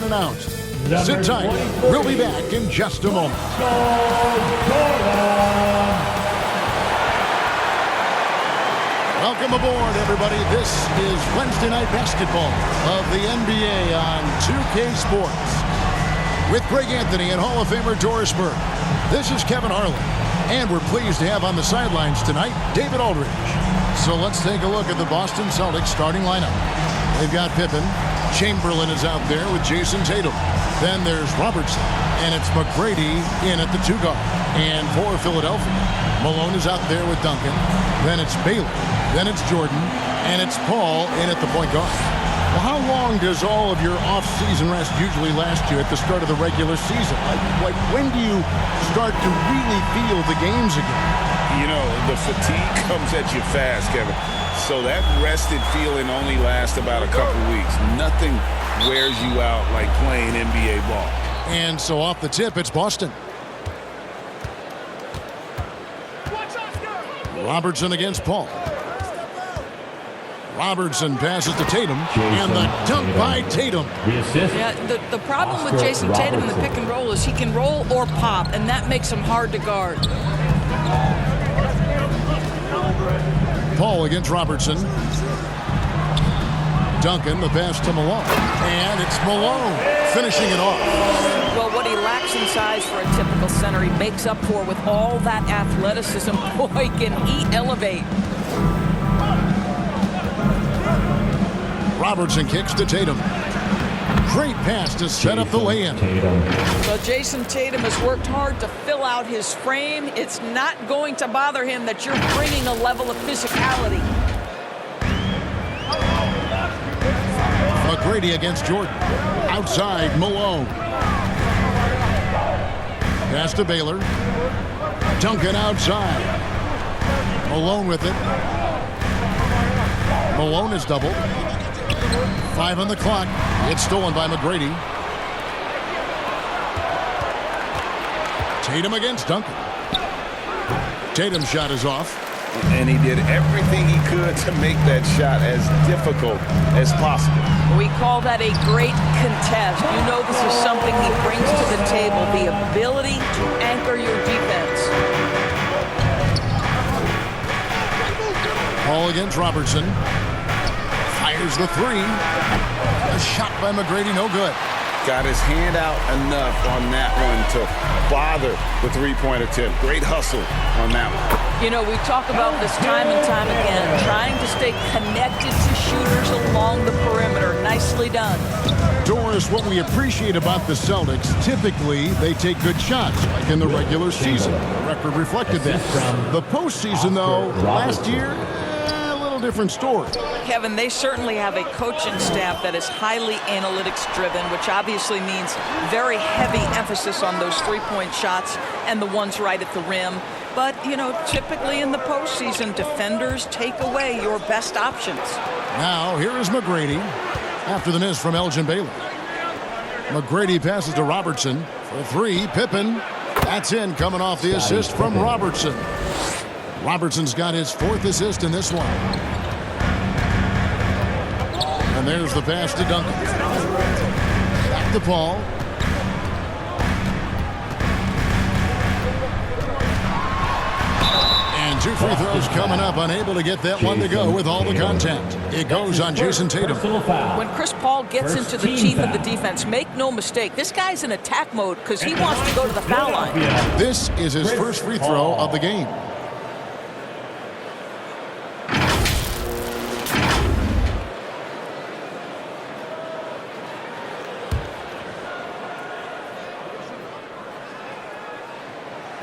Announced. Sit tight. We'll be back in just a moment. Welcome aboard, everybody. This is Wednesday Night Basketball of the NBA on 2K Sports. With Greg Anthony and Hall of Famer Doris Burke. This is Kevin Harlan. And we're pleased to have on the sidelines tonight David Aldridge. So let's take a look at the Boston Celtics starting lineup. They've got Pippen. Chamberlain is out there with Jason Tatum. Then there's Robertson, and it's McGrady in at the 2 guard. And for Philadelphia, Malone is out there with Duncan. Then it's Baylor. Then it's Jordan, and it's Paul in at the point guard. Well, how long does all of your off-season rest usually last you at the start of the regular season? Like when do you start to really feel the games again? You know, the fatigue comes at you fast, Kevin. So that rested feeling only lasts about a couple weeks. Nothing wears you out like playing NBA ball. And so off the tip, it's Boston. Robertson against Paul. Robertson passes to Tatum, and the dunk by Tatum. Yeah, the problem with Jason Tatum in the pick and roll is he can roll or pop, and that makes him hard to guard. Paul against Robertson. Duncan, the pass to Malone. And it's Malone finishing it off. Well, what he lacks in size for a typical center, he makes up for with all that athleticism. Boy, can he elevate. Robertson kicks to Tatum. Great pass to set up the lay-in. So Jason Tatum has worked hard to fill out his frame. It's not going to bother him that you're bringing a level of physicality. McGrady against Jordan. Outside, Malone. Pass to Baylor. Duncan outside. Malone with it. Malone is doubled. 5 on the clock. It's stolen by McGrady. Tatum against Duncan. Tatum's shot is off. And he did everything he could to make that shot as difficult as possible. We call that a great contest. You know this is something he brings to the table, the ability to anchor your defense. Paul against Robertson. Fires the 3. A shot by McGrady, no good. Got his hand out enough on that one to bother the three-point attempt. Great hustle on that one. You know, we talk about this time and time again, trying to stay connected to shooters along the perimeter. Nicely done. Doris, what we appreciate about the Celtics, typically they take good shots, like in the regular season. The record reflected that. The postseason, though, last year, different story. Kevin, they certainly have a coaching staff that is highly analytics driven, which obviously means very heavy emphasis on those three-point shots and the ones right at the rim. But, you know, typically in the postseason, defenders take away your best options. Now, here is McGrady after the miss from Elgin Baylor. McGrady passes to Robertson for 3. Pippen. That's in, coming off the assist from Robertson. Robertson's got his 4th assist in this one. And there's the pass to Duncan. Back to Paul. And 2 free throws coming up. Unable to get that one to go with all the contact. It goes on Jason Tatum. When Chris Paul gets into the teeth of the defense, make no mistake, this guy's in attack mode because he wants to go to the foul line. This is his first free throw of the game.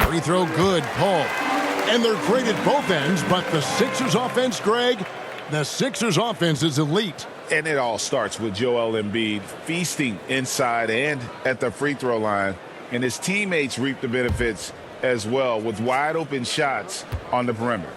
Free throw good, Paul. And they're great at both ends, but the Sixers offense, Greg, the Sixers offense is elite. And it all starts with Joel Embiid feasting inside and at the free throw line. And his teammates reap the benefits as well with wide open shots on the perimeter.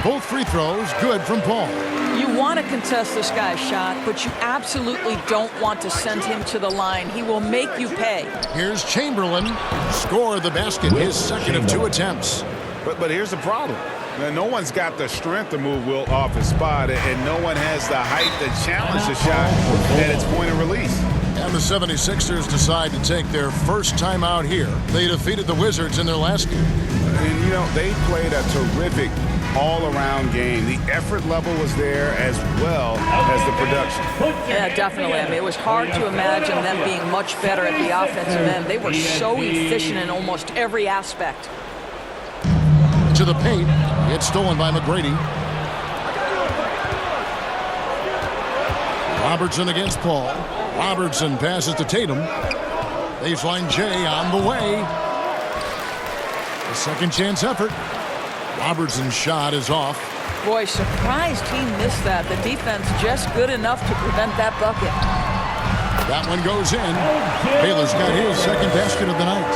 Both free throws good from Paul. You want to contest this guy's shot, but you absolutely don't want to send him to the line. He will make you pay. Here's Chamberlain. Score the basket, his second of 2 attempts. But here's the problem. Now, no one's got the strength to move Wilt off his spot, and no one has the height to challenge the shot at its point of release. And the 76ers decide to take their first time out here. They defeated the Wizards in their last game. And, you know, they played a terrific all-around game. The effort level was there as well as the production. Yeah, definitely. I mean, it was hard to imagine them being much better at the offensive end. They were so efficient in almost every aspect. To the paint. It's stolen by McGrady. Robertson against Paul. Robertson passes to Tatum. Baseline J on the way. A second chance effort. Robertson's shot is off. Boy, surprised he missed that. The defense just good enough to prevent that bucket. That one goes in. Baylor's got his second basket of the night.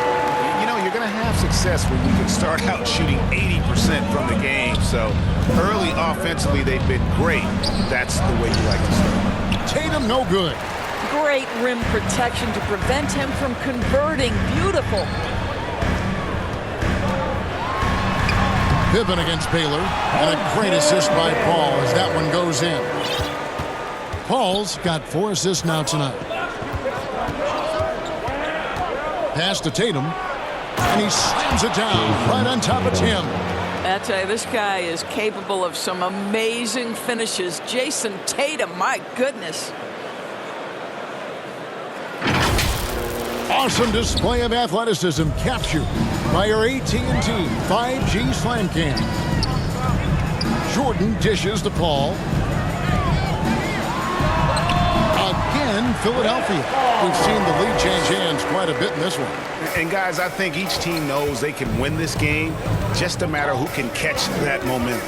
You know, you're going to have success when you can start out shooting 80% from the game. So early offensively, they've been great. That's the way you like to start. Tatum, no good. Great rim protection to prevent him from converting. Beautiful. Pippen against Baylor. And a great assist by Paul as that one goes in. Paul's got 4 assists now tonight. Pass to Tatum. And he slams it down right on top of Tim. I tell you, this guy is capable of some amazing finishes. Jason Tatum, my goodness. Awesome display of athleticism captured by our AT&T 5G Slam Cam. Jordan dishes to Paul. Again, Philadelphia. We've seen the lead change hands quite a bit in this one. And guys, I think each team knows they can win this game. Just a matter who can catch that momentum.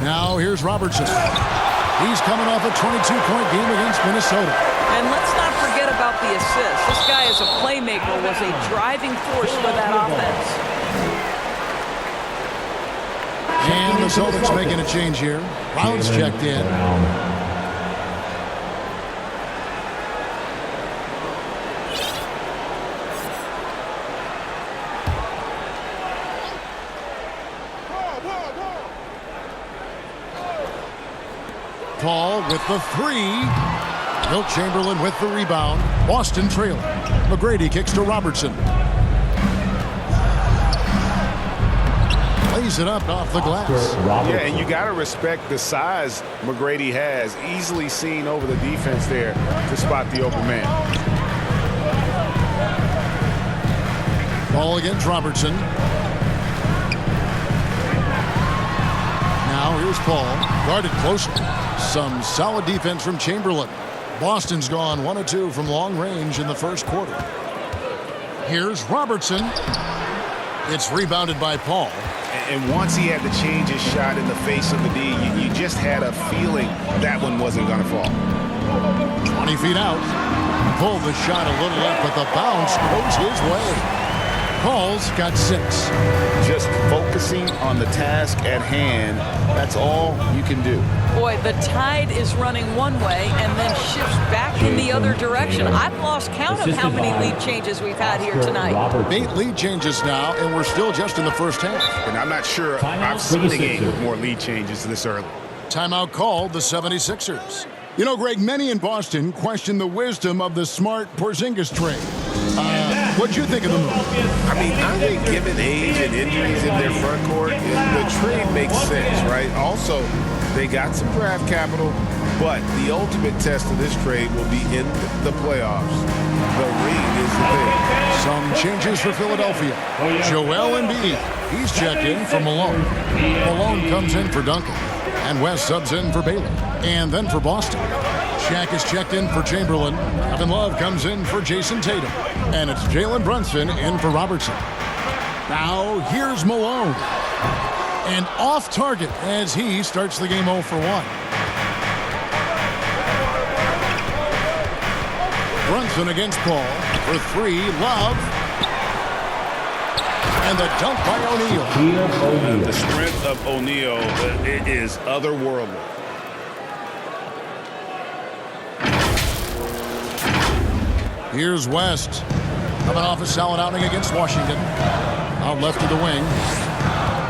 Now here's Robertson. He's coming off a 22-point game against Minnesota. And let's not forget about the assist. This guy as a playmaker was a driving force for that offense. And the Celtics making a change here. Brown's checked in. Paul with the 3. Wilt Chamberlain with the rebound. Boston trailing. McGrady kicks to Robertson. Lays it up off the glass. Yeah, and you got to respect the size McGrady has. Easily seen over the defense there to spot the open man. Ball against Robertson. Now here's Paul. Guarded closely. Some solid defense from Chamberlain. Boston's gone 1 of 2 from long range in the first quarter. Here's Robertson. It's rebounded by Paul. And once he had to change his shot in the face of the D, you just had a feeling that one wasn't going to fall. 20 feet out. Pulled the shot a little left, but the bounce goes his way. Paul's got 6. Just focusing on the task at hand, that's all you can do. Boy, the tide is running one way and then shifts back in the other direction. I've lost count of how many lead changes we've had here tonight. 8 lead changes now, and we're still just in the first half. And I'm not sure I've seen a game with more lead changes this early. Timeout called the 76ers. You know, Greg, many in Boston question the wisdom of the Smart Porzingis trade. What'd you think of the move? I mean, I think given age and injuries in their front court, the trade makes sense, right? Also, they got some draft capital, but the ultimate test of this trade will be in the playoffs. The ring is the thing. Some changes for Philadelphia. Joel Embiid. He's checked in for Malone. Malone comes in for Duncan. And West subs in for Baylor. And then for Boston. Shaq is checked in for Chamberlain. Kevin Love comes in for Jason Tatum. And it's Jalen Brunson in for Robertson. Now here's Malone. And off target as he starts the game 0 for 1. Brunson against Paul for 3. Love. And the dunk by O'Neal. The strength of O'Neal is otherworldly. Here's West. Coming off a solid outing against Washington. Out left of the wing.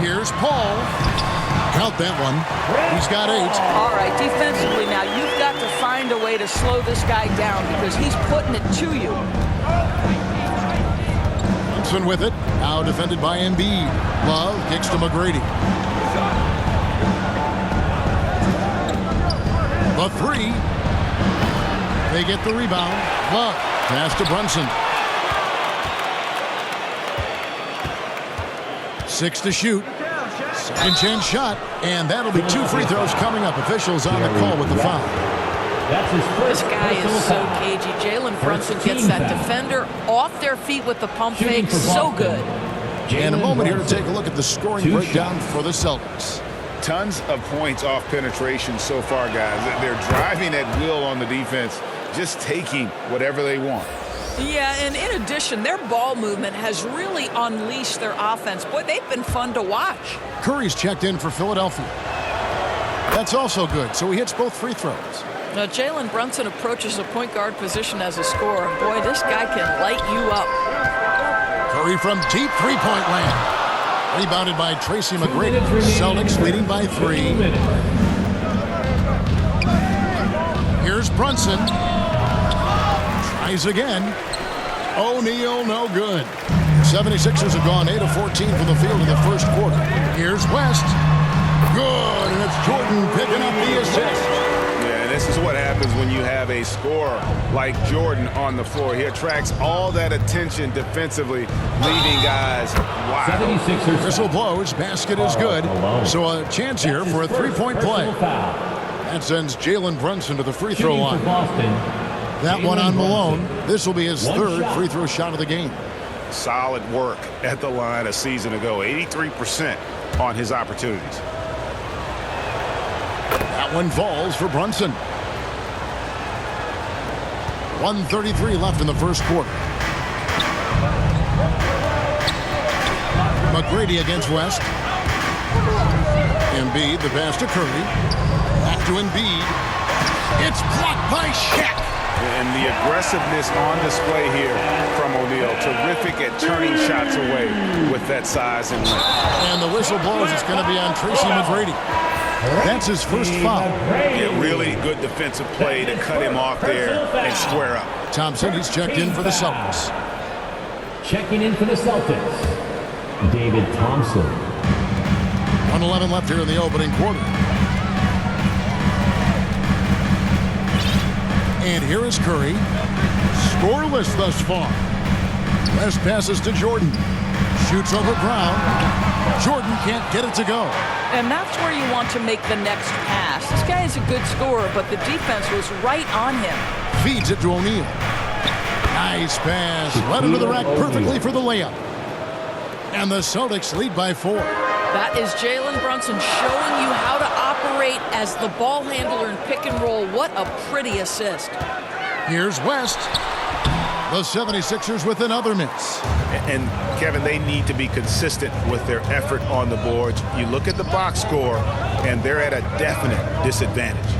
Here's Paul. Count that one. He's got 8. All right, defensively now, you've got to find a way to slow this guy down because he's putting it to you. Brunson with it. Now defended by Embiid. Love kicks to McGrady. The 3. They get the rebound. Love. Pass to Brunson. 6 to shoot. Second chance shot. And that'll be 2 free throws coming up. Officials on the call with the foul. This guy is so cagey. Jalen Brunson gets that defender off their feet with the pump fake. So good. And a moment here to take a look at the scoring breakdown for the Celtics. Tons of points off penetration so far, guys. They're driving at will on the defense, just taking whatever they want. Yeah, and in addition, their ball movement has really unleashed their offense. Boy, they've been fun to watch. Curry's checked in for Philadelphia. That's also good, so he hits both free throws. Now, Jalen Brunson approaches the point guard position as a scorer. Boy, this guy can light you up. Curry from deep three-point land. Rebounded by Tracy McGrady. Celtics leading by 3. Here's Brunson. Tries again. O'Neal, no good. 76ers have gone 8 of 14 from the field in the first quarter. Here's West. Good, and it's Jordan picking up the assist. Yeah, this is what happens when you have a scorer like Jordan on the floor. He attracts all that attention defensively, leaving guys wide. Whistle blows. Basket is good. So a chance here for a three-point play. That sends Jalen Brunson to the free throw line. That one on Malone. This will be his 3rd free throw shot of the game. Solid work at the line a season ago. 83% on his opportunities. That one falls for Brunson. 1:33 left in the first quarter. McGrady against West. Embiid, the pass to Curry. Back to Embiid. It's blocked by Shaq. And the aggressiveness on display here from O'Neal. Terrific at turning shots away with that size and length. And the whistle blows. It's going to be on Tracy McGrady. That's his first foul. Yeah, really good defensive play to cut him off there and square up. Thompson, he's checked in for the Celtics. Checking in for the Celtics, David Thompson. 1:11 left here in the opening quarter. And here is Curry. Scoreless thus far. West passes to Jordan. Shoots over Brown. Jordan can't get it to go. And that's where you want to make the next pass. This guy is a good scorer, but the defense was right on him. Feeds it to O'Neal. Nice pass. Right into the rack perfectly for the layup. And the Celtics lead by 4. That is Jalen Brunson showing you how to operate as the ball handler in pick and roll. What a pretty assist. Here's West. The 76ers with another miss. And Kevin, they need to be consistent with their effort on the boards. You look at the box score, and they're at a definite disadvantage.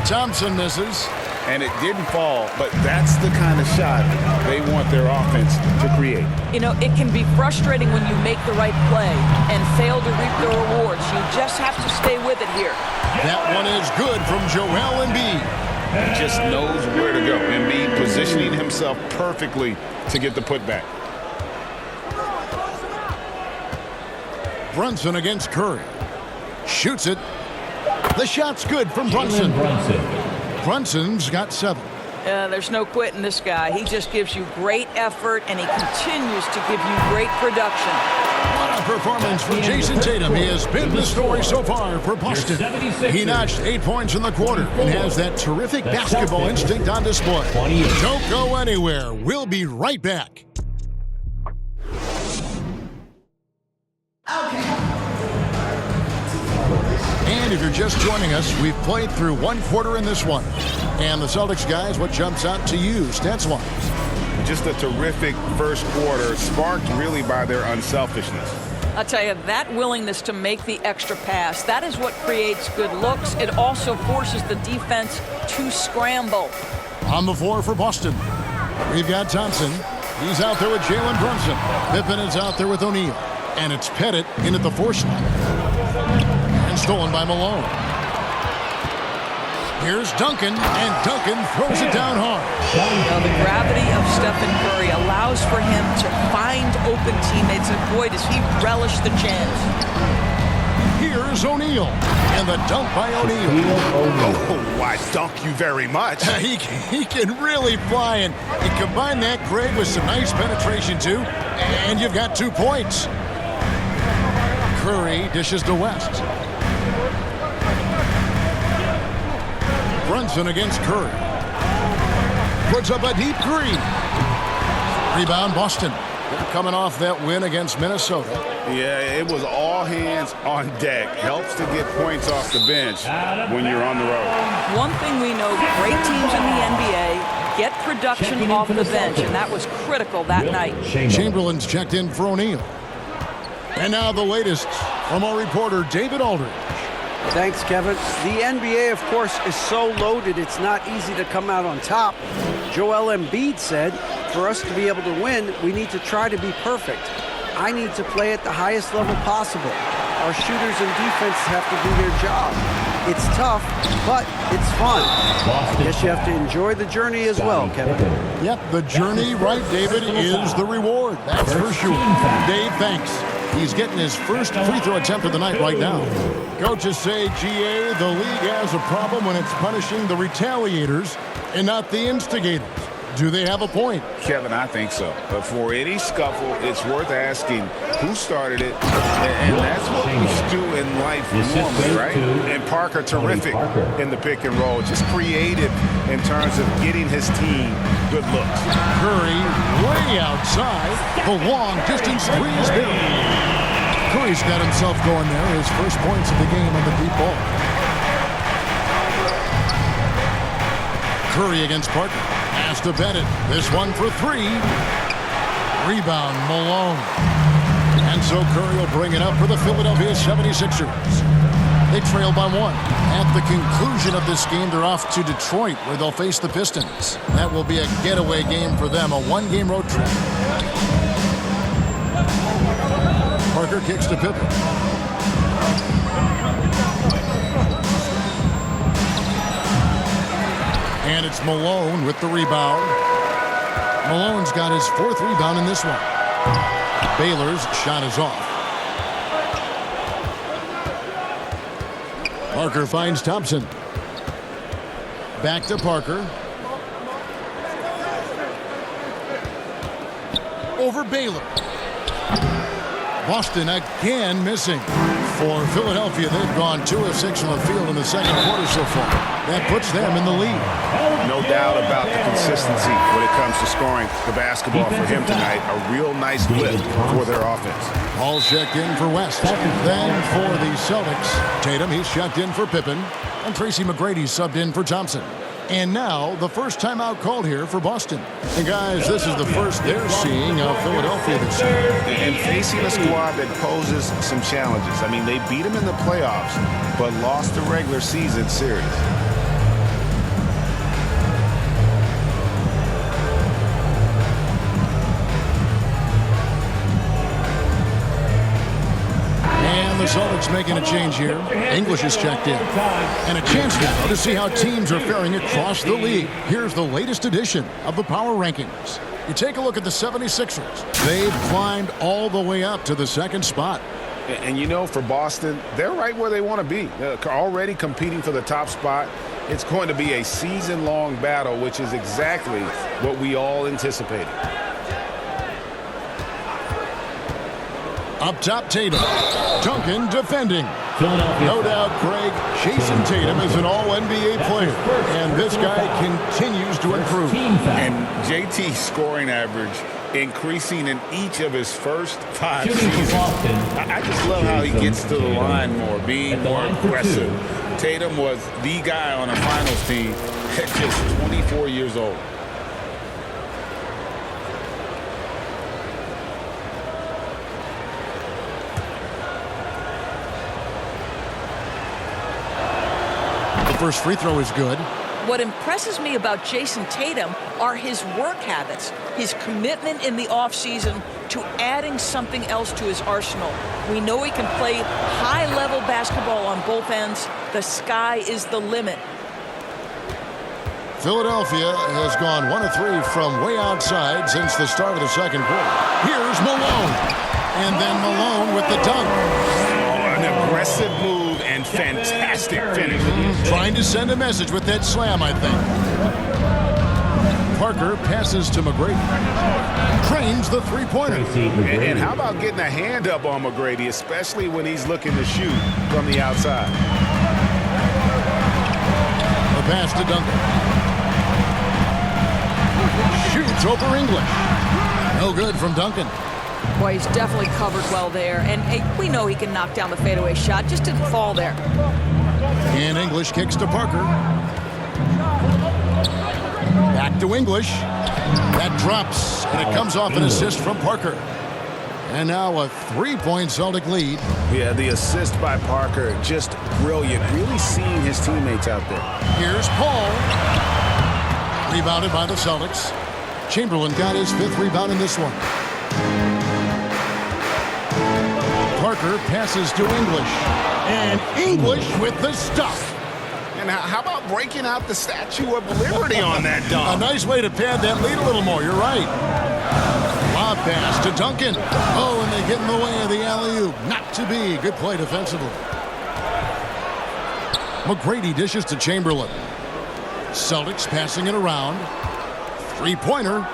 Thompson misses. And it didn't fall, but that's the kind of shot they want their offense to create. You know, it can be frustrating when you make the right play and fail to reap the rewards. You just have to stay with it here. That one is good from Joel Embiid. He just knows where to go. Embiid positioning himself perfectly to get the putback. Brunson against Curry. Shoots it. The shot's good from Brunson. Brunson's got 7. There's no quitting this guy. He just gives you great effort, and he continues to give you great production. What a performance from Jason Tatum. He has been the story so far for Boston. He notched 8 points in the quarter and has that terrific basketball instinct on display. Don't go anywhere. We'll be right back. And if you're just joining us, we've played through 1 quarter in this one. And the Celtics guys, what jumps out to you, stats-wise? Just a terrific first quarter, sparked really by their unselfishness. I'll tell you, that willingness to make the extra pass, that is what creates good looks. It also forces the defense to scramble. On the floor for Boston, we've got Thompson. He's out there with Jalen Brunson. Pippen is out there with O'Neal. And it's Pettit in at the 4 slot. And stolen by Malone. Here's Duncan, and Duncan throws it down hard. Now, the gravity of Stephen Curry allows for him to find open teammates, and boy, does he relish the chance. Here's O'Neal, and the dunk by O'Neal. Oh, why, dunk you very much. He can really fly, and combine that, Greg, with some nice penetration, too, and you've got 2 points. Curry dishes to West. Brunson against Curry. Puts up a deep 3. Rebound, Boston. They're coming off that win against Minnesota. Yeah, it was all hands on deck. Helps to get points off the bench when you're on the road. One thing we know, great teams in the NBA get production off the bench, and that was critical that night. Chamberlain's checked in for O'Neal. And now the latest from our reporter, David Aldridge. Thanks, Kevin. The NBA, of course, is so loaded, it's not easy to come out on top. Joel Embiid said, for us to be able to win, we need to try to be perfect. I need to play at the highest level possible. Our shooters and defense have to do their job. It's tough, but it's fun. I guess you have to enjoy the journey as well, Kevin. Yep, the journey, right, David, is the reward. That's for sure. Dave, thanks. He's getting his first free throw attempt of the night right now. Coaches say, GA, the league has a problem when it's punishing the retaliators and not the instigators. Do they have a point? Kevin, I think so. But for any scuffle, it's worth asking who started it. And that's what we should do in life normally, right? And Parker, terrific in the pick and roll. Just creative in terms of getting his team good looks. Curry way outside. The long distance 3 is good. Curry's got himself going there. His first points of the game on the deep ball. Curry against Parker. Pass to Bennett. This one for 3. Rebound, Malone. And so Curry will bring it up for the Philadelphia 76ers. They trail by 1. At the conclusion of this game, they're off to Detroit, where they'll face the Pistons. That will be a getaway game for them, a 1-game road trip. Parker kicks to Pippen. And it's Malone with the rebound. Malone's got his 4th rebound in this one. Baylor's shot is off. Parker finds Thompson. Back to Parker. Over Baylor. Boston again missing. For Philadelphia, they've gone 2 of 6 from the field in the second quarter so far. That puts them in the lead. No doubt about the consistency when it comes to scoring the basketball for him tonight. A real nice lift for their offense. All checked in for West. Then for the Celtics, Tatum, he's checked in for Pippen. And Tracy McGrady subbed in for Thompson. And now the first timeout called here for Boston. And guys, this is the first they're seeing of Philadelphia this year. And facing a squad that poses some challenges. I mean, they beat them in the playoffs, but lost the regular season series. The Celtics making a change here. English is checked in. And a chance now to see how teams are faring across the league. Here's the latest edition of the Power Rankings. You take a look at the 76ers. They've climbed all the way up to the 2nd spot. And you know, for Boston, they're right where they want to be. They're already competing for the top spot. It's going to be a season-long battle, which is exactly what we all anticipated. Up top, Tatum. Duncan defending. No doubt, Greg, Jason Tatum is an all-NBA player, and this guy continues to improve. And JT's scoring average increasing in each of his first 5 seasons. I just love how he gets to the line more, being more aggressive. Tatum was the guy on a finals team at just 24 years old. First free throw is good. What impresses me about Jason Tatum are his work habits, his commitment in the offseason to adding something else to his arsenal. We know he can play high-level basketball on both ends. The sky is the limit. Philadelphia has gone 1 of 3 from way outside since the start of the second quarter. Here's Malone. And then Malone with the dunk. Oh, an aggressive move and fantastic finish. Trying to send a message with that slam, I think. Parker passes to McGrady. Trains the three-pointer. And how about getting a hand up on McGrady, especially when he's looking to shoot from the outside? The pass to Duncan. Shoots over English. No good from Duncan. Boy, he's definitely covered well there. And hey, we know he can knock down the fadeaway shot. Just didn't fall there. And English kicks to Parker. Back to English. That drops, and it comes off an assist from Parker. And now a 3-point Celtic lead. Yeah, the assist by Parker, just brilliant. Really seeing his teammates out there. Here's Paul. Rebounded by the Celtics. Chamberlain got his 5th rebound in this one. Parker passes to English. And English with the stuff. And how about breaking out the Statue of Liberty on that A dunk? nice way to pad that lead a little more. You're right. Lob pass to Duncan. Oh, and they get in the way of the alley-oop. Not to be. Good play defensively. McGrady dishes to Chamberlain. Celtics passing it around. Three-pointer.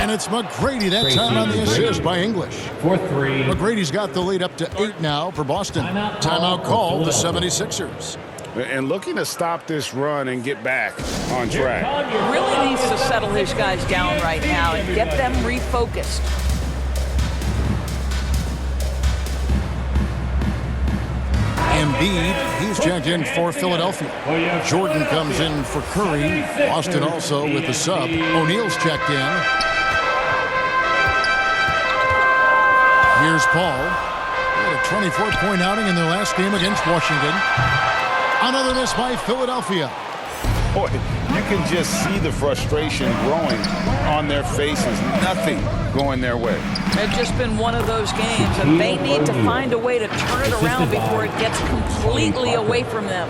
And it's McGrady that time on the assist by English. 4-3. McGrady's got the lead up to 8 now for Boston. Timeout called the 76ers. And looking to stop this run and get back on track. Really needs to settle his guys down right now and get them refocused. Embiid, he's checked in for Philadelphia. Jordan comes in for Curry. Boston also with the sub. O'Neal's checked in. Here's Paul. They had a 24-point outing in their last game against Washington. Another miss by Philadelphia. Boy, you can just see the frustration growing on their faces. Nothing going their way. It's just been one of those games, and they need to find a way to turn it around before it gets completely away from them.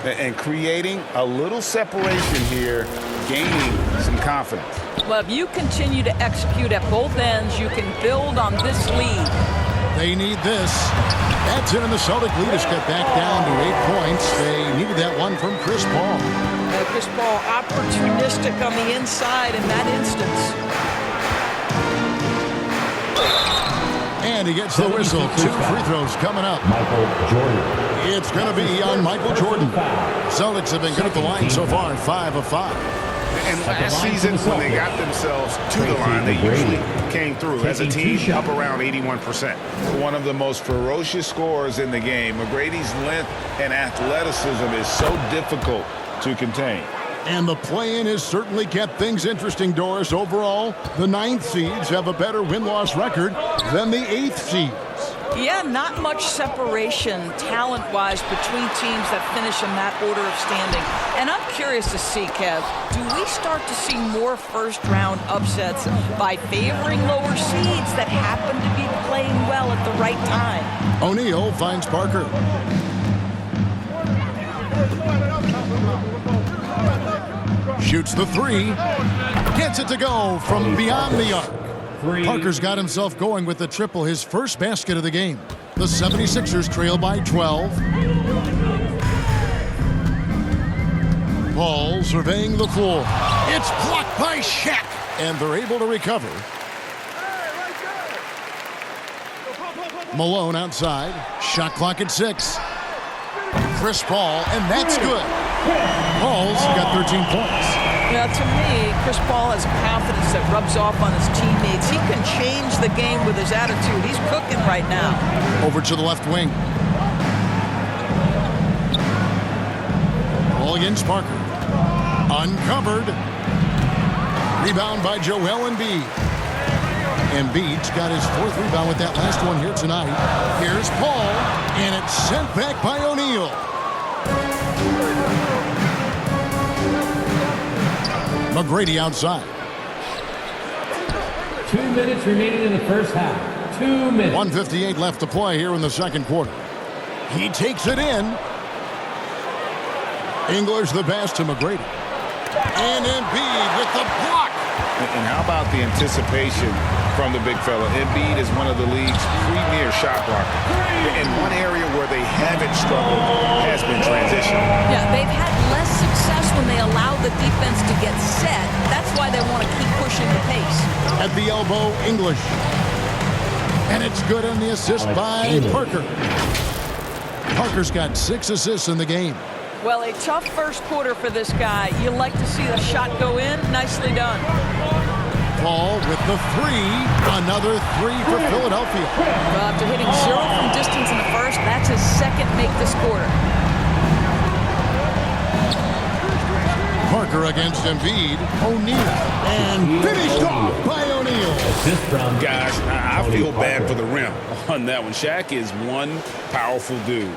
And creating a little separation here, gaining some confidence. Well, if you continue to execute at both ends, you can build on this lead. They need this. That's it, and the Celtic lead is cut back down to 8 points. They needed that one from Chris Paul. Chris Paul opportunistic on the inside in that instance. And he gets the whistle. 2 free throws coming up. Michael Jordan. It's going to be on Michael Jordan. Celtics have been good at the line so far, 5 of 5. And last season, when they got themselves to the line, they usually came through as a team up around 81%. One of the most ferocious scorers in the game. McGrady's length and athleticism is so difficult to contain. And the play-in has certainly kept things interesting, Doris. Overall, the 9th seeds have a better win-loss record than the 8th seeds. Yeah, not much separation talent-wise between teams that finish in that order of standing. And I'm curious to see, Kev, do we start to see more first-round upsets by favoring lower seeds that happen to be playing well at the right time? O'Neal finds Parker. Shoots the 3. Gets it to go from beyond the arc. Parker's got himself going with the triple, his first basket of the game. The 76ers trail by 12. Paul surveying the floor. It's blocked by Shaq, and they're able to recover. Malone outside. Shot clock at 6. Chris Paul, and that's good. Paul's got 13 points. Yeah, to me, Chris Paul has confidence that rubs off on his teammates. He can change the game with his attitude. He's cooking right now. Over to the left wing. Ball against Parker. Uncovered. Rebound by Joel Embiid. Embiid's got his 4th rebound with that last one here tonight. Here's Paul, and it's sent back by O'Neal. McGrady outside. 2 minutes remaining in the first half. 2 minutes. 1:58 left to play here in the second quarter. He takes it in. English the pass to McGrady. And Embiid with the block. And how about the anticipation from the big fella? Embiid is one of the league's premier shot blockers. And one area where they haven't struggled has been transition. Yeah, they've had less success when they allow the defense to get set. That's why they want to keep pushing the pace. At the elbow, English. And it's good on the assist by Parker. Parker's got 6 assists in the game. Well, a tough first quarter for this guy. You like to see the shot go in. Nicely done. Paul with the 3. Another 3 for Philadelphia. Well, after hitting 0 from distance in the first, that's his second make this quarter. Parker against Embiid. O'Neal. And finished off by O'Neal. Assist from Guys, I Tony feel Parker. bad for the rim on that one. Shaq is one powerful dude.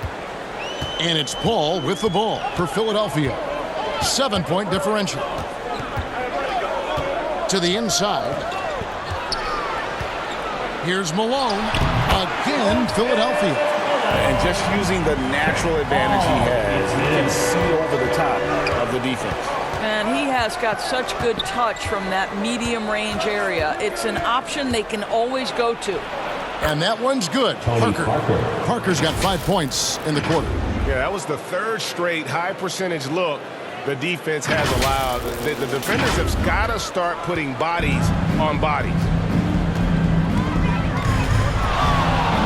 And it's Paul with the ball for Philadelphia. 7-point differential. To the inside. Here's Malone. Again, Philadelphia. And just using the natural advantage he has, he can see over the top of the defense. And he has got such good touch from that medium range area. It's an option they can always go to. And that one's good. Tony Parker. Parker's got 5 points in the quarter. Yeah, that was the third straight high percentage look the defense has allowed. The defenders have got to start putting bodies on bodies.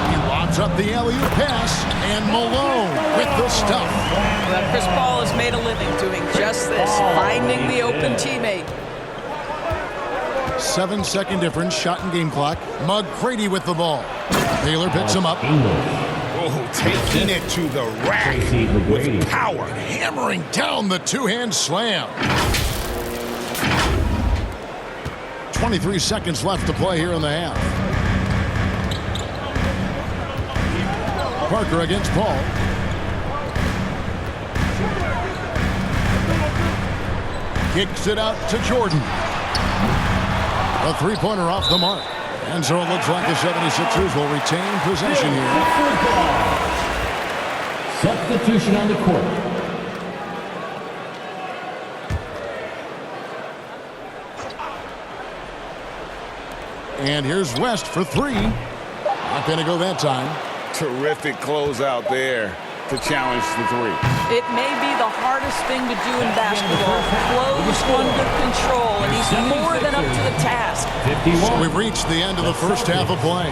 He lobs up the alley-oop pass, and Malone with the stuff. Well, Chris Paul has made a living doing just this, finding the open teammate. 7-second difference, shot and game clock. McGrady with the ball. Taylor picks him up. English. Oh, taking it to the rack Tracy McGrady. with power. Hammering down the 2-hand slam. 23 seconds left to play here in the half. Parker against Paul. Kicks it out to Jordan. A 3-pointer off the mark. And so it looks like the 76ers will retain possession here. Substitution on the court. And here's West for 3. Not going to go that time. Terrific closeout there to challenge the 3. It may be the hardest thing to do in basketball. Flows under control, and he's more than up to the task. 51. We've reached the end of the first half of play.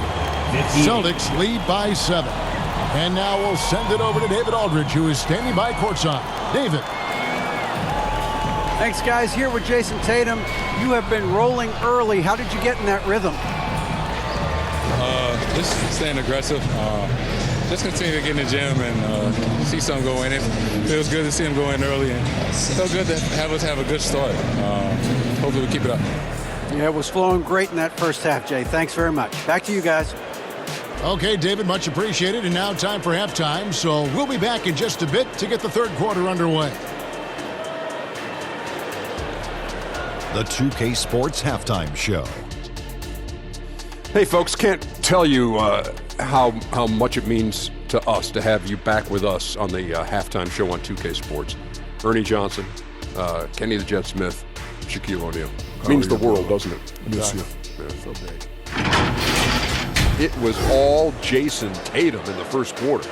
58. Celtics lead by 7. And now we'll send it over to David Aldridge, who is standing by courtside. David. Thanks, guys. Here with Jason Tatum. You have been rolling early. How did you get in that rhythm? Just staying aggressive. Just continue to get in the gym and see something go in it. It was good to see him go in early, and so good to have us have a good start. Hopefully we keep it up. Yeah, it was flowing great in that first half, Jay. Thanks very much. Back to you guys. Okay, David, much appreciated. And now time for halftime. So we'll be back in just a bit to get the third quarter underway. The 2K Sports Halftime Show. Hey, folks, can't tell you how much it means to us to have you back with us on the halftime show on 2K Sports. Ernie Johnson, Kenny the Jet Smith, Shaquille O'Neal. Means the world, doesn't it? Miss you. Yeah, so big. It was all Jason Tatum in the first quarter.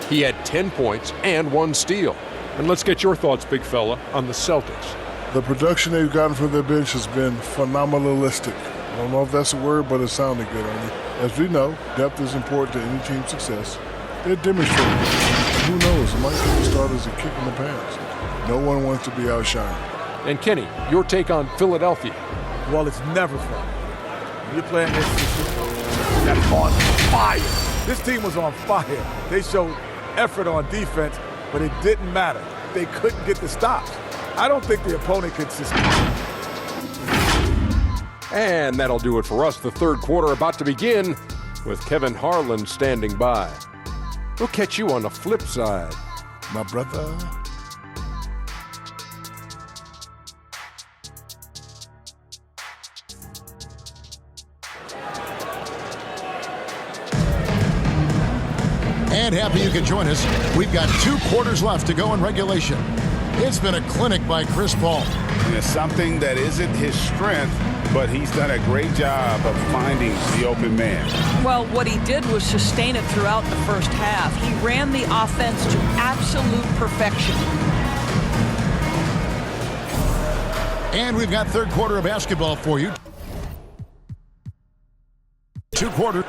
He had 10 points and 1 steal. And let's get your thoughts, big fella, on the Celtics. The production they've gotten from their bench has been phenomenalistic. I don't know if that's a word, but it sounded good, Ernie. As we know, depth is important to any team's success. They're demonstrating it. Who knows, it might give the starters a kick in the pants. No one wants to be outshined. And Kenny, your take on Philadelphia. Well, it's never fun. You're playing this team that's on fire. This team was on fire. They showed effort on defense, but it didn't matter. They couldn't get the stops. I don't think the opponent could sustain. And that'll do it for us. The third quarter about to begin with Kevin Harlan standing by. We'll catch you on the flip side. My brother. And happy you could join us. We've got 2 quarters left to go in regulation. It's been a clinic by Chris Paul. And it's something that isn't his strength, but he's done a great job of finding the open man. Well, what he did was sustain it throughout the first half. He ran the offense to absolute perfection. And we've got third quarter of basketball for you. 2 quarters.